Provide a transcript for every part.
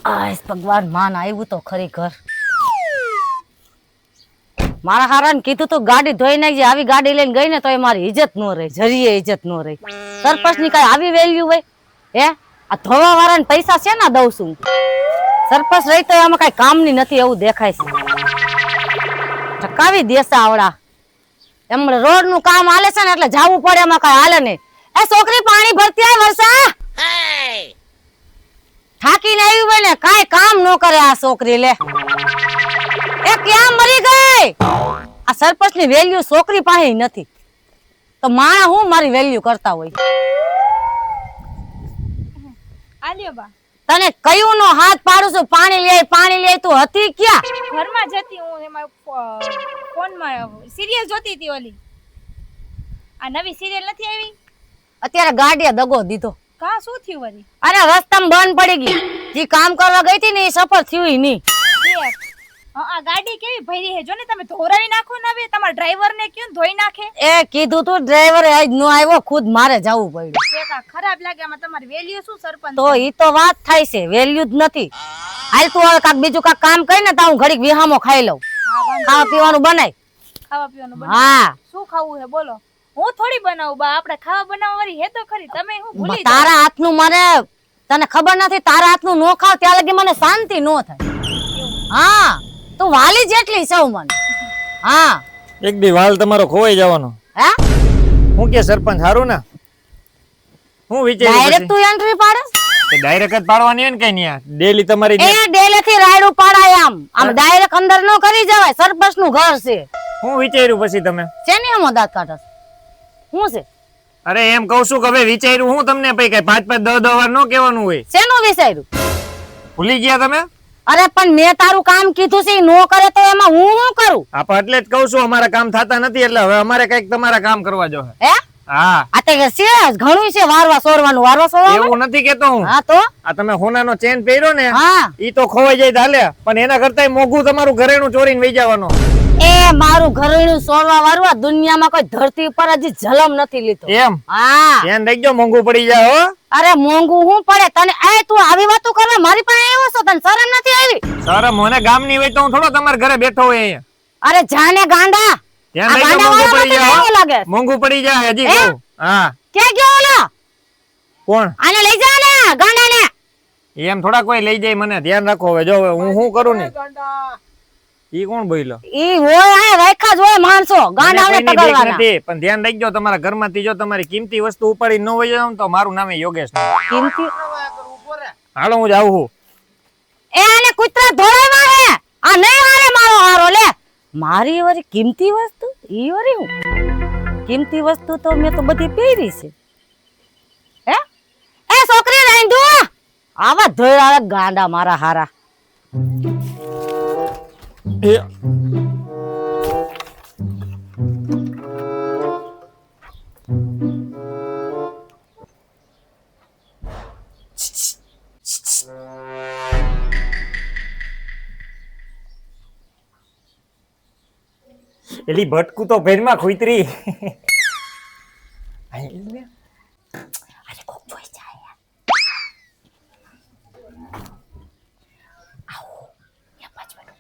આય ભગવાન માન આવ્યું તો ખરી ઘર મારા હારાને કીધું તો ગાડી ધોઈ નાખજે આવી ગાડી લઈને ગઈ ને તો મારી ઇજ્જત નો રહે જરીએ ઇજ્જત નો રહી સરપંચ ની કઈ આવી વેલ્યુ હોય હે આ ધોવા વાળાને પૈસા છે ના દઉં છું સરપંચ રહી તો આમાં કઈ કામ ની નથી એવું દેખાય છે ઠકાવી દેસા આવડા એમ રોડ નું કામ હાલે છે ને એટલે જાવું પડે એમાં કઈ હાલે નહીં એ છોકરી પાણી ભરતી આય વર્ષા થાકીને આવી હોય ને કાઈ કામ ન કરે આ છોકરી લે એ ક્યાં મરી ગઈ આ સરપંચ ની વેલ્યુ છોકરી પાસે નથી તો માણા હું મારી વેલ્યુ કરતા હોય આલ્યો બા તને કયું નો હાથ પાડું છું પાણી લે તું હતી ક્યાં ઘરમાં જતી હું એમાં ફોનમાં સિરિયલ જોતી હતી ઓલી આ નવી સિરિયલ નથી આવી અત્યારે ગાડીએ દગો દીધો કા શું થયું વળી અરે રસ્તામાં બંધ પડી ગઈ જે કામ કરવા ગઈ હતી ને એ સફળ થયું નહીં આ ગાડી કેવી ભરી હે જો ને તમે ધોરાવી નાખો ને હવે તમારા ડ્રાઈવર ને ક્યું ધોઈ નાખે એ કીધું તું ડ્રાઈવર આજ નો આવ્યો ખુદ મારે જવું પડ્યું બેકા ખરાબ લાગે આમાં તમારી વેલ્યુ શું સરપંચ તો ઈ તો વાત થાય છે વેલ્યુ જ નથી હાલ તું હવે કાક બીજું કાક કામ કરી ને તો હું ઘડીક વિહામો ખાઈ લઉં ખાવા પીવાનું બનાય ખાવા પીવાનું હા શું ખાવું હે બોલો હું થોડી બનાવું બા આપણે ખાવા બનાવવા વાળી હે તો ખરી તમે હું ભૂલી તારા હાથનું મને તને ખબર નથી તારા હાથનું નો ખાવ ત્યાં લગી મને શાંતિ નો થાય હા તું વાલી જેટલી સૌ મને હા એક દી વાલ તમારો ખોવાઈ જવાનો હે હું કે સરપંચ હારું ને હું વિચાર્યું ડાયરેક્ટ તું એન્ટ્રી પાડસ કે ડાયરેક્ટ જ પાડવાની હોય ને કઈ નહીં ડેલી તમારી એ ડેલે થી રાયડું પાડાય આમ ડાયરેક્ટ અંદર નો કરી જવાય સરપંચ નું ઘર છે હું વિચાર્યું પછી તમે શેની આમ દાંત કાઢસ શું છે અરે એમ કહું છું કે હવે વિચાર્યું હું તમને પછી કઈ 5-5 10 વાર નો કહેવાનું હોય શેનું વિચાર્યું ભૂલી ગયા તમે અરે પણ મેં તારું કામ કીધું છે નો કરે તો એમાં હું શું કરું આપ એટલે જ કહું છું અમારા કામ થતા નથી એટલે હવે અમારે કઈક તમારા કામ કરવા જો હે હા આ તે છે ઘણું છે વારવા સોરવાનું એવું નથી કેતો હું હા તો આ તમે હોનાનો ચેન પહેર્યો ને હા ઈ તો ખોવાઈ જાય હાલે પણ એના કરતા મોઘું તમારું ઘરેણું ચોરીને વહી જવાનો એ મારું ઘરેણું સોરવા વાળું આ દુનિયામાં કોઈ ધરતી ઉપર હજી જલમ નથી લીધો એમ હા ધ્યાન રાખજો મોંઘું પડી જાય હો અરે મોંઘું હું પડે તને એ તું આવી વાતો કરવા મારી પાસે આવ્યો છો તને શરમ નથી આવી શરમ મને ગામની હોય તો હું થોડો તમારા ઘરે બેઠો હોય અહીંયા અરે જાને ગાંડા ધ્યાન આ રાખજો ગાંડા મોંઘું પડી વાળા જાય લાગે મોંઘું પડી જાય હજી હે? કહું હા ક્યાં ગયો ઓલો કોણ આને લઈ જા ને ગાંડાને એમ થોડા કોઈ લઈ જાય મને ધ્યાન રાખો હવે જો હવે હું શું કરું ને ઈ કોણ બોલ્યો ઈ હોય આ રેખા જ હોય માણસો ગાંડાને મને કોઈની બીક પકડવાના નથી પણ ધ્યાન રાખજો તમારા ઘરમાંથી જો તમારી કિંમતી વસ્તુ ઉપાડી ન હોય જાવ તો મારું નામે યોગેશ નહીં. કિંમતી હાલો હું જાઉં છું એ આને કૂતરા ધોળાવા હે આ નહીં હારે મારો હારો લે મારી વરી કિંમતી વસ્તુ ઈ વરી હું કિંમતી વસ્તુ તો મેં તો બધી પહેરી છે હે એ છોકરી રાંધુ આવા ધોળા ગાંડા મારા હારા એ એલી ભટકું તો ભેરમાં ખુઈતરી અરે કોક જોઈ જાય આવો એ પાછળ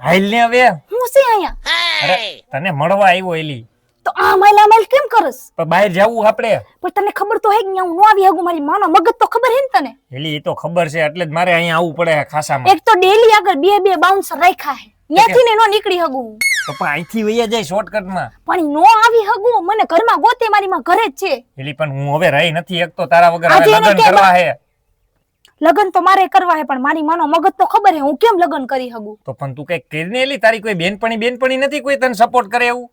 હાલ ને હવે હું છે અહીંયા અરે તને મળવા આવ્યો એલી તો આ માઈલ કેમ કરસ પણ બહાર જાવું આપણે પણ તને ખબર તો હે કે હું નો આવી હગું મારી માનો મગજ તો ખબર હે ને તને એલી એ તો ખબર છે એટલે જ મારે અહીંયા આવવું પડે ખાસામાં એક તો ડેલી આગળ બે બાઉન્સર રાખ્યા હે ત્યાંથી ને નો નીકળી હગું તો પણ અહીંથી વૈયા જાય શોર્ટકટમાં પણ નો આવી હગું મને ઘરમાં ગોતે મારી માં ઘરે જ છે એલી પણ હું હવે રહી નથી એક તો તારા વગર આજે હવે એને લગ્ન કેમ? કરવા હે લગન તો મારે કરવા હે પણ મારી માનો મગજ તો ખબર હે હું કેમ લગન કરી હગું તો પણ તું કઈક કરીને એલી તારી કોઈ બેનપણી નથી કોઈ તને સપોર્ટ કરે એવું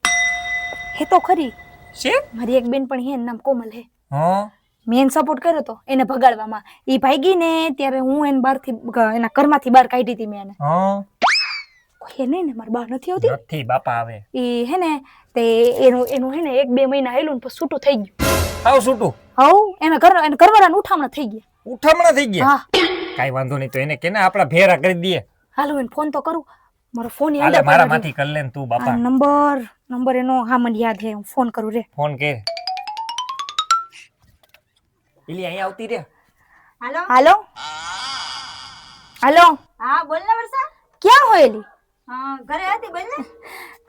હે તો ખરી છે મારી એક બેનપણી હે એનું નામ કોમલ હે હા મેં સપોર્ટ કર્યો તો એને ભગાડવામાં ઈ ભાગી ને ત્યારે હું એને બહારથી એના ઘરમાંથી બહાર કાઢી હતી મેં એને હા કોઈ નહીં ને મારી બહાર નથી આવતી નથી બાપા આવે ઈ હે ને તે એનું હે ને 1-2 મહિના હેલું ને પછી છૂટું થઈ ગયું આવ છૂટું હવ એને ઘરવાળાને ઉઠામણા થઈ ગયા ઉઠામણા થઈ ગયા હા કાઈ વાંધો નહીં તો એને કેને આપડા ભેરા કરી દઈએ હાલો એને ફોન તો કરું મારો ફોન યાદ હાલે આવે મારા માંથી કર લે ને તું બાપા. નંબર એનો હા મને યાદ છે હું ફોન કરું રે ફોન કે એલી અહીંયા આવતી રે. હાલો હાલો હાલો હા બોલ ને વર્ષા. ક્યાં હોય એલી હા ઘરે હતી બોલ ને.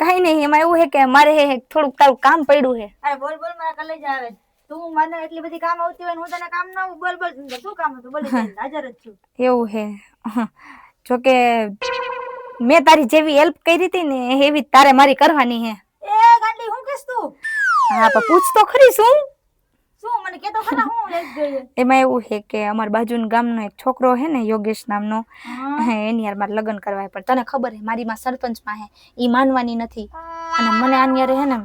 કઈ નહીં એમાં એવું છે કે મારે થોડુંક તારું કામ પડ્યું છે અરે બોલ બોલ મારા કલેજ આવે. તું મને એટલી બધી કામ આવતી હોય ને હું તને કામ ના આવું. બોલ બોલ શું કામ હતું બોલ હાજર જ છું. એવું છે જોકે મેં તારી જેવી હેલ્પ કરી હતી ને એવી તારે મારી કરવાની છે એ ગાંડી હું કેસ તું. હા પણ પૂછ તો ખરી શું મને કેતો ખરા હું લેટ ગઈ. એમાં એવું છે કે અમાર બાજુના ગામનો એક છોકરો છે ને યોગેશ નામનો એની યાર મારે લગ્ન કરવા પણ તને ખબર છે મારી માં સરપંચમાં છે ઈ માનવાની નથી અને મને આન્યારે છે ને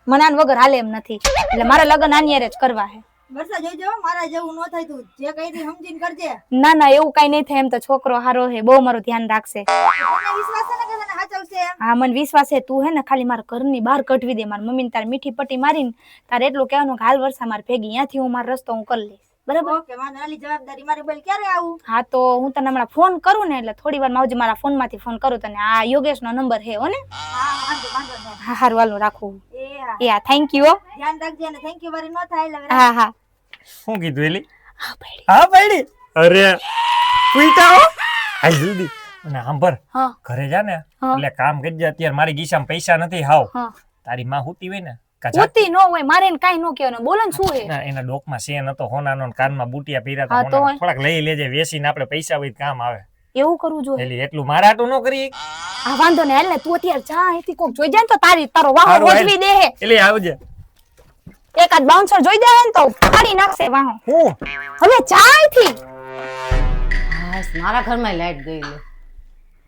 મને આન વગર હાલે એમ નથી એટલે મારા લગ્ન આન્યારે જ કરવા છે વર્ષા જોઈ જાવ મારા જેવું ન થાય. તું જે કહી દી સમજીને કરજે. ના ના એવું કઈ નહીં થાય એમ તો છોકરો હારો છે બહુ મારું ધ્યાન રાખશે તને વિશ્વાસ છે ને કે તને સાચવશે. હા મને વિશ્વાસ છે તું હે ને ખાલી મારા ઘરની બહાર કઢવી દે મારી મમ્મીને તારી મીઠી પટ્ટી મારીને તારે એટલું કહેવાનું કે હાલ વર્ષા માર ભેગી ત્યાંથી હું મારો રસ્તો હું કરી લઈશ બરાબર. ઓકે વાંધો આલી જવાબદારી મારી બોલ ક્યારે આવું. હા તો હું તને હમણાં ફોન કરું ને એટલે થોડી વાર આવજે મારા ફોન માંથી ફોન કરું તને આ યોગેશ નો નંબર હે હો ને. હા વાંધો નહીં. હા હારું હાલું રાખું એ હા યા થેન્ક યુ ધ્યાન રાખજે અને થેન્ક યુ વારી ન થાય એટલે હા હા શું કીધું એલી? હા પડી. અરે પૂછતા હો હાલ જલ્દી. અને સાંભળ હા ઘરે જા ને હા. એટલે કામ કરજે. અત્યારે મારી ગીસામાં પૈસા નથી હાવ. હા તારી માં હુતી હોય ને કાચા ઉતી નો હોય મારે ને કાઈ નો કહેવાનું બોલો ને શું હે ના એના ડોકમાં સેન હતો હોનાનો ને કાનમાં બુટિયા પહેર્યા હા, હતા તો હોનાના. થોડાક લઈ લેજે વેસીને આપણે પૈસા હોય તો કામ આવે. એવું કરવું જોઈએ એલી એટલું મારા હાટું ન કરી. આ વાંધો ને હાલ ને તું અત્યારે જા અહીંથી કોક જોઈ જાય ને તો તારો વાહો હારું, હાલ. રોજવી દે હે એલી આવજે. એકાદ બાઉન્સર જોઈ જાય ને તો ફાડી નાખશે વાહો હું હવે જા અહીંથી બસ મારા ઘરમાં લાઈટ ગઈ લે.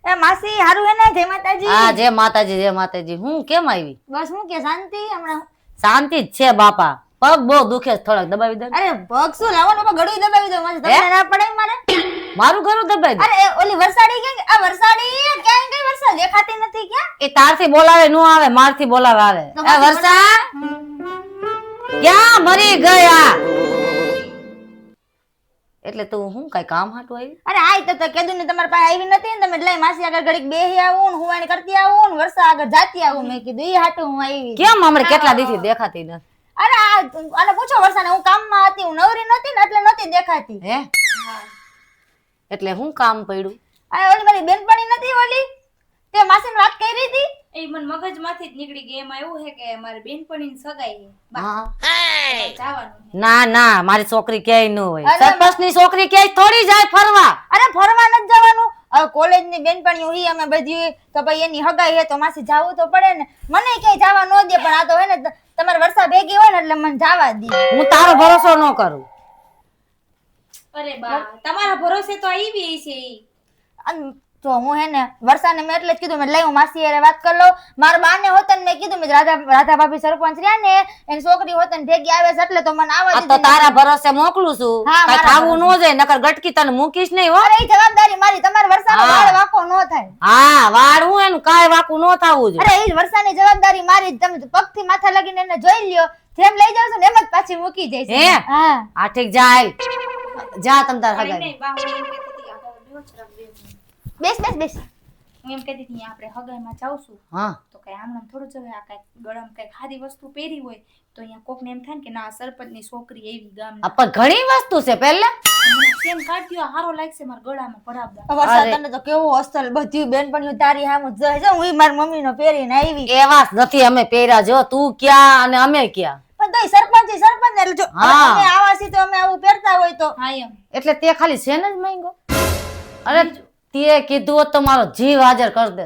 એ માસી હારું હે ને જય માતાજી હા જય માતાજી જય માતાજી. હું કેમ આવી? બસ હું કે શાંતિ હમણાં શાંતિ જ છે બાપા. પગ બહુ દુખે છે થોડાક દબાવી દે. અરે પગ શું લાવવાનો ગળું દબાવી દો મને તમને ના પડે મારે મારું ઘરું દબાવી દે. અરે ઓલી વરસાડી કે આ વરસાડી ક્યાં ગઈ વરસાદ દેખાતી નથી ક્યાં એ તારથી બોલાવે નો આવે મારથી બોલાવે આવે. એ વર્ષા ક્યાં મરી ગયા? એટલે તું હું કઈ કામ હાટું આવી? અરે આઈ તો કીધું ને તમારા પાસે આવી નથી ને તમે લઈ માસી આગળ ઘડીક બેહી આવું ને હુવાણી કરતી આવું ને વર્ષા આગળ જાતી આવું મેં કીધું ઈ હાટું હું આવી કેમ હમણાં કેટલા દીથી દેખાતી નથી? અરે આને પૂછો વર્ષાને હું કામમાં હતી હું નવરી નતી ને એટલે નતી દેખાતી હે એટલે હું કામ પડ્યું? આ ઓલી મારી બેનપણી નથી ઓલી તે માસીને વાત કરી હતી એ મને મગજમાંથી જ નીકળી ગઈ. એમાં એવું છે કે મારી બેનપણીની સગાઈ છે. હા જવાનું છે. ના ના મારી છોકરી ક્યાંય ન હોય. અરે સરપંચની છોકરી ક્યાંય થોડી જાય ફરવા. અરે ફરવા નથી જવાનું હવે કોલેજ ની બેનપણીઓ હી અમે બધી તો ભાઈ એની હગાઈ હે તો માસી જાવું તો પડે ને મને ક્યાંય જવા ન દે પણ આ તો હે ને તમારે વર્ષા ભેગી હોય ને એટલે મને જવા દે હું તારો ભરોસો ન કરું. અરે બા તમારા ભરોસે તો આવી છે ઈ. તો હું હે ને વર્ષાને મેં એટલે જ કીધું મેં લઈ હું માસી હારે વાત કરી લઉં મારા બાને હોતન મેં કીધું મેં રાધા ભાભી સરપંચ રહ્યા ને એની છોકરી હોતન ભેગી આવે છે એટલે તો મને આવવા આ તો દીધી તારા ભરોસે મોકલું છું. હા, કઈ મારા ખાવું ન જાય નકર ગટકી તને મૂકીશ નહીં હો. અરે ઈ જવાબદારી મારી તમારે વર્ષાનો હા. વાળ વાંકો ન થાય હા વાળ હું એનું કાંઈ વાકું ન થાવું જોઈએ. અરે ઈ વર્ષાની જવાબદારી મારી તમે પગથી માથા લગીને એને જોઈ લ્યો જેમ લઈ જાવ છો ને એમ જ પાછી મૂકી જાય છે હે? હા આ ઠીક જાય જા તમ તાર અરે હગાઈ. નહીં, બા હું એમ કહેતી હતી, આગળ બેહો જરાક બેહો. બેસ બેસ બેસ હું એમ કહેતી હતી આપણે હગાઈમાં જાવશું હા તો કઈ આમ થોડું જ હવે આ કઈ ગળામાં કઈ ખાદી વસ્તુ પહેરી હોય તો અહીંયા કોકને એમ થાય ને કે ના આ સરપંચની છોકરી એવી ગામની. આ પણ ઘણી વસ્તુ છે પહેલા. મને કેમ કાઢ્યો હારો લાગશે મારા ગળામાં ભરાવદાર. વર્ષા અરે. તને તો કેવું અસલ બધી બેનપણીઓ તારી સામે જોઈ છે હું મારી મમ્મીનો પહેરીને આવી એવા જ નથી અમે પહેર્યા જો તું ક્યાં અને અમે ક્યાં. પણ તોય સરપંચ એટલે જો હા. અમે આવા છીએ તો અમે આવું પહેરતા હોય તો હા એમ એટલે તે ખાલી સેન જ માંગ્યો. અરે તે કીધું હોત તો મારો જીવ હાજર કરી દે.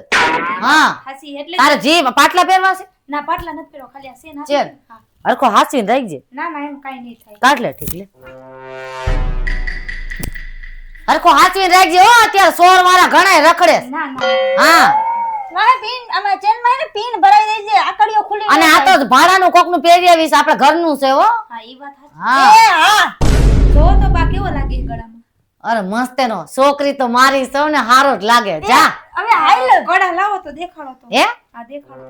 હા હાસી એટલે તારે જીવ પાટલા પહેરવા છે ના પાટલા નથી પહેરો ખાલી આ સેન ચેન. હા હરખો હાસીને રાખજે. ના ના એમ કાઈ નહીં થાય. કાઢ લે ઠીક લે હરખો હાચવીને રાખજે હો અત્યારે સોર વાળા ઘણાય રખડે છે. ના ના હા મારે પિન અમે ચેન માં ને પિન ભરાઈ દઈ છે આકડીઓ ખુલી અને આ તો ભાડાનું કોકનું પહેરી આવીશ આપણે ઘરનું છે હો. હા ઈ વાત સાચી. હા હા જો તો બા કેવો લાગે ગળામાં. અરે મસ્ત નો છોકરી તો મારી સૌને હારો જ લાગે જા. હવે હાલ ગળા લાવો તો દેખાડો તો. હે હા દેખાડો.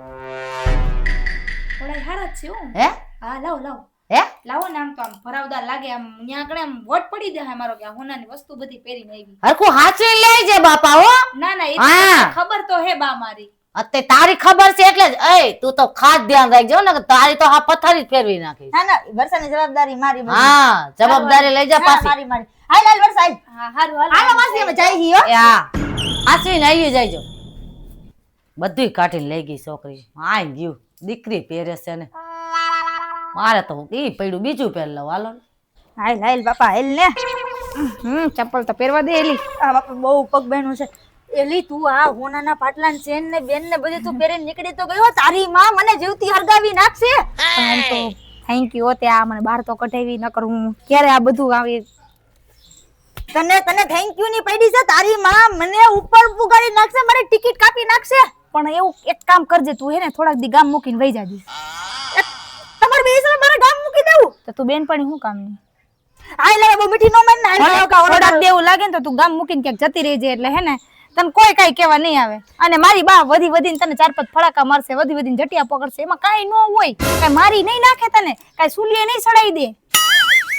ગળા હારા જ છે હો. હે હા લાવો લાવો હે લાવો ને આમ તો આમ ભરાવદાર લાગે આમ ન્યા આગળ આમ વટ પડી જાય મારો કે આ હોનાની વસ્તુ બધી પહેરીને આવી. હરખું હાચવી લેજે બાપા હો. ના ના એ હા. તો ખબર તો હે બા મારી. અત્યારે તારી ખબર છે એટલે જ તું તો ખાસ ધ્યાન રાખજો ને કે તારી તો હા પથારી જ ફેરવી નાખી. ના ના વર્ષાની જવાબદારી મારી બધી. હા જવાબદારી લઈ જા હા, પાછી. મારી મારી હાલ હાલ વર્ષા હાલ. હા હારું હાલો માસી અમે જઈ હી હો. યા હાચવીને આવી જાયજો. બધું કાઢીને લઈ ગઈ છોકરી. આઈ ગયું દીકરી પહેરે છે ને મારે તો ઈ પડ્યું બીજું પહેર લઉં હાલો ને. હાલ હાલ બાપા હાલ ને. ચપ્પલ તો પહેરવા દે એલી. આ બાપા બહુ પગ બહેનું છે. એલી તું આ હોનાના પાટલા ને ચેન ને બેન ને બધી તું પહેરીને નીકળી તો ગયો. તારી માં મને જીવતી હરગાવી નાખશે. પણ તો થેન્ક યુ તે આ મને બહાર તો કઢાવી ન કરું ક્યારે આ બધું આવી તને થેન્ક યુ ની પડી છે. તારી માં મને ઉપર પુગાડી નાખશે, મારી ટિકિટ કાપી નાખશે. પણ એવું એક કામ કરજે તું હે ને થોડાક દી ગામ મૂકીને વઈ જાજે. તમારે બેસરા મારા ગામ મૂકી દેવું તો તું બેનપણી હું કામ ની આઈ લે બહુ મીઠી નો મન ના આઈ કા ઓરડા દેવું લાગે ને તો તું ગામ મૂકીને ક્યાંક જતી રહેજે એટલે હે ને તને કોઈ કઈ કહેવા નહીં આવે. અને મારી બા વધી વધીને તને 4-5 ફડાકા મારશે, વધી વધીને જટિયા પકડશે, એમાં કાઈ ન હોય. કઈ મારી નહીં નાખે તને, કઈ સુલીએ નહીં સડાઈ દે,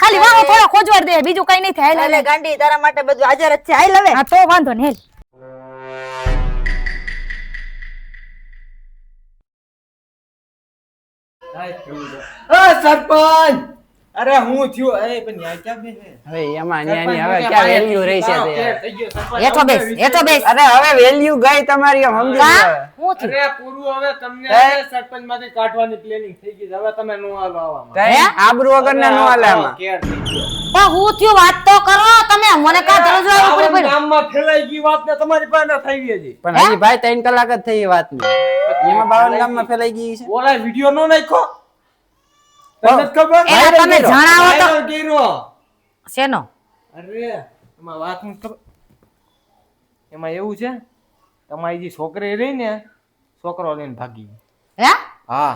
ખાલી વાહો થોડો ખોજવાડ દે, બીજું કઈ નહીં થાય. લે ગાંડી તારા માટે બધું હાજર જ છે. આઈ લવે હા તો વાંધો ને હેલ. સરપંચ અરે હું થયું એ પણ ન્યા ક્યાં બેસે હવે એમાં ન્યાની હવે ક્યાં વેલ્યુ રહી છે તે હેઠો બેસ. અરે હવે વેલ્યુ ગઈ તમારી એમ સમજી લો હવે. હું થયું? અરે પૂરું હવે તમને સરપંચ માંથી કાઢવાની પ્લેનિંગ થઈ ગઈ છે. હવે તમે નો હાલો આવામાં તઈ આબરૂ વગરના નો હાલે આમાં. કેર થઈ ગયો. પણ હું થયું વાત તો કરો તમે. મને કા દરજ્જો ઉપડી પડ્યો. ગામમાં ફેલાઈ ગઈ વાત ને તમારી પાસે થઈ ગઈ છે. પણ હજી ભાઈ 3 કલાક જ થઈ એ વાતની. એમાં 52 ગામમાં ફેલાઈ ગઈ છે. ઓલા વિડિયો નો નાખ્યો તમને ખબર એલા તમે જણાવો તો. viral કર્યો. શેનો? અરે એમાં વાત હું ખબર એમાં એવું છે તમારી જે છોકરી રહી ને છોકરો લઈને ભાગી. હે હા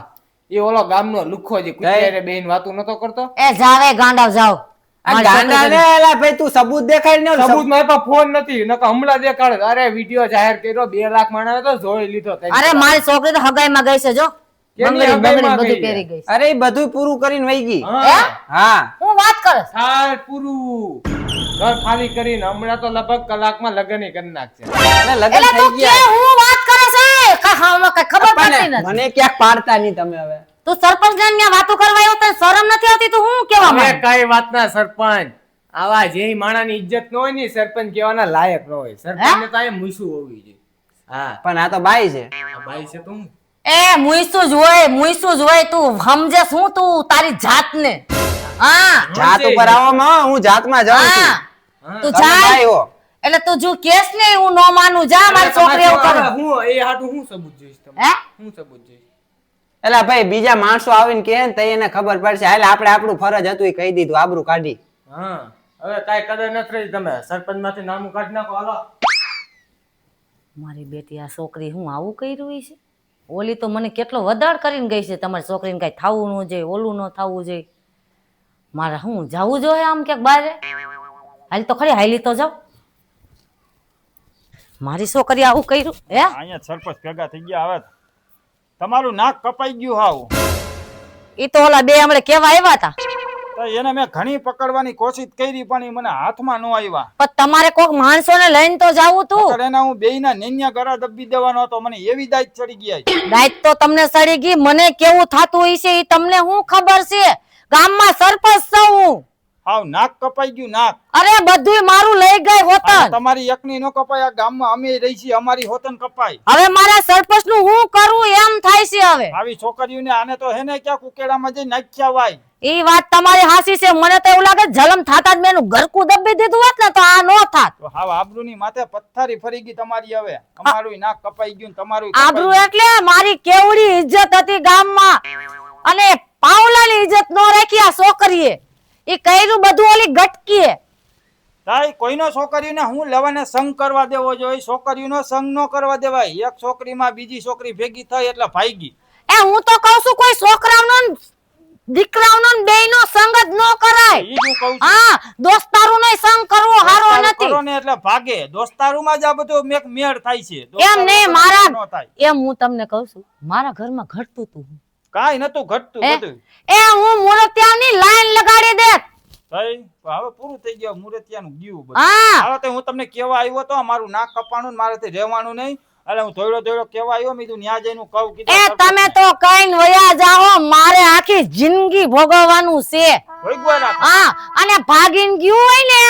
એ ઓલો ગામનો લુખો જે કુતિયારે બેન વાતું નતો કરતો. એ જાવે ગાંડાવ જાવ. આ ગાંડા ને એલા ભાઈ તું સબૂત દેખાડ ને સબૂત મારી પાસે ફોન નથી નકર હમણાં દેખાડે. અરે વિડિયો જાહેર કર્યો 2 લાખ માણસે તો જોઈ લીધો. અરે મારી છોકરી તો હગાઈમાં ગઈ છે જો. કેની બંગડી હગાઈમાં બધું ગઈ પહેરી છે? ગઈ છે. અરે એ બધું પૂરું કરીને વઈ ગઈ. હા હા હું વાત કરસ. સાલ પૂરું ઘર ખાલી કરીને હમણાં તો લગભગ કલાકમાં લગ્ન કરી નાખશે. એટલે લગન એટલે થઈ તું કે ગયા. હું વાત કરે છે કા હામાં કઈ ખબર પડતી પણ નથી. મને ક્યાંક પાડતા નહીં તમે હવે. તું સરપંચ ને ત્યાં વાતો કરવા આવ્યો તને શરમ નથી આવતી? તું હું કેવા હવે માંગે? કઈ વાત ના સરપંચ આવા જે માણાની ઇજ્જત ન હોય ને સરપંચ કહેવાના લાયક ન હોય. સરપંચ ને તો આ મૂસું હોવી જોઈએ. હા પણ આ તો બાઈ છે. આ ભાઈ છે તું એ મુઈસું જ હોય તું સમજે શું તું તારી જાતને? હા જાત ઉપર આવવામાં હું જાતમાં જાઉં છું. હા તું તમે જા બાઈ હો. એટલે તું જો કેસ ને હું નો માનું. જા મારી છોકરી એવું કરે. હું એ હાટું હું સબૂત જોઈશ તમે હે હું સબૂત જોઈશ. એટલે ભાઈ બીજા માણસો આવીને કહે ને તો એને ખબર પડશે. હાલ આપણે આપણું ફરજ હતું એ કહી દીધું, આબરૂ કાઢી. હા હવે કાઈ કદર નથી રહી. તમે સરપંચ માંથી નામું કાઢી નાખો હાલો. મારી બેટી આ છોકરી હું આવું કર્યું છે? ઓલી તો મને કેટલો વદાડ કરીને ગઈ છે તમારી છોકરીને કઈ થાવું ન જોઈએ, ઓલું ન થાવું જોઈએ. મારે હું જાવું જોઈએ આમ ક્યાંક બહાર? હાલ તો ખરી હાલી તો જાવ. મારી છોકરી આવું કર્યું હે? અહીંયા સરપંચ ભેગા થઈ ગયા. હવે તમારું નાક કપાઈ ગયું હાવ. એ તો ઓલા બે હમણાં કેવા આવ્યા હતા તો એને મેં ઘણી પકડવાની કોશિશ કરી પણ ઈ મને હાથમાં ન આવ્યા. પણ તમારે કોક માણસોને લઈને તો જાવું તું. નકર એના હું બેયના નેન્યા ગળા દબી દેવાનો હતો. મને એવી દાઈત ચડી ગયા. દાયિત્વ તો તમને સડી ગઈ. મને કેવું થાતું હશે એ તમને શું ખબર છે? ગામમાં સરપંચ છું હું. હાવ નાક કપાઈ ગયું નાક. અરે બધુંય મારું લઈ ગઈ હોતન. તમારી એકની નો કપાય. આ ગામમાં અમે રહી છીએ અમારી હોતન કપાય. હવે મારા સરપંચ નું હું કરું એમ થાય છે. હવે આવી છોકરીઓને આને તો હે ને ક્યાંક ઉકેડામાં જઈ નાખ્યા વાય. એ વાત તમારી હાસી છે. મને તો એવું લાગે જલમ થાતા જ મેનું ઘરકું દબી દીધું હોત ને તો આ નો થાત. તો હાવ આબરૂની માથે પથ્થારી ફરી ગઈ તમારી. હવે અમારું નાક કપાઈ ગયું ને તમારું આબરૂ એટલે મારી કેવડી ઇજ્જત હતી ગામમાં અને પાવલાની ઇજ્જત નો રાખી આ છોકરીએ. એ કર્યું બધું ઓલી ગટકીએ. તાઈ કોઈનો છોકરીને હું લેવાને સંગ કરવા દેવો જોઈએ? છોકરીનો સંગ ન કરવા દેવાય. એક છોકરીમાં બીજી છોકરી ભેગી થઈ એટલે ભાગી. એ હું તો કહું છું કોઈ છોકરાઓનો ને દીકરાઓનો ને બેયનો સંગ જ ન કરાય. ઈ હું કહું છું. હા દોસ્તારોનો સંગ કરવો હારો દોસ્તારું નથી. કરો ને એટલે ભાગે. દોસ્તારુમાં જ આ બધું મેળ થાય છે. એમ નહીં દોસ્તારું મારા ન થાય. એમ હું તમને કહું છું મારા ઘરમાં ઘટતું તું કાંઈ નતું ઘટતું હે? બધું. એ હું મૂર્તિયાની લાઈન લગાડી દે. થઈ તો હવે પૂરું થઈ ગયું મુરતિયાનું ગયું બધું. હા હવે તો હું તમને કેવા આવ્યો તો મારું નાક કપાણું ને મારાથી રહેવાનું નહીં એટલે હું ધોયડો કેવા આવ્યો મેં કીધું ન્યા જઈને કહું એ કીધું તમે તો કઈ વયા જાઓ, મારે આખી જિંદગી ભોગવવાનું છે. ભોગવા રાખો. હા અને ભાગીને ગયું હોય ને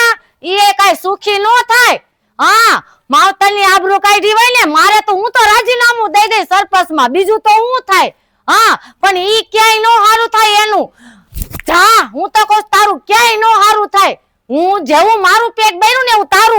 એ કઈ સુખી નો થાય. હા માવતરની આબરૂ કાઢી હોય ને મારે તો હું તો રાજીનામું દઈ દઈ સરપંચમાં, બીજું તો હું થાય. હા પણ ઈ ક્યાંય નો હારું થાય એનું. જા હું તો કહું તારું ક્યાંય નો હારું થાય. હું જેવું મારું પેટ ભર્યું ને એવું તારું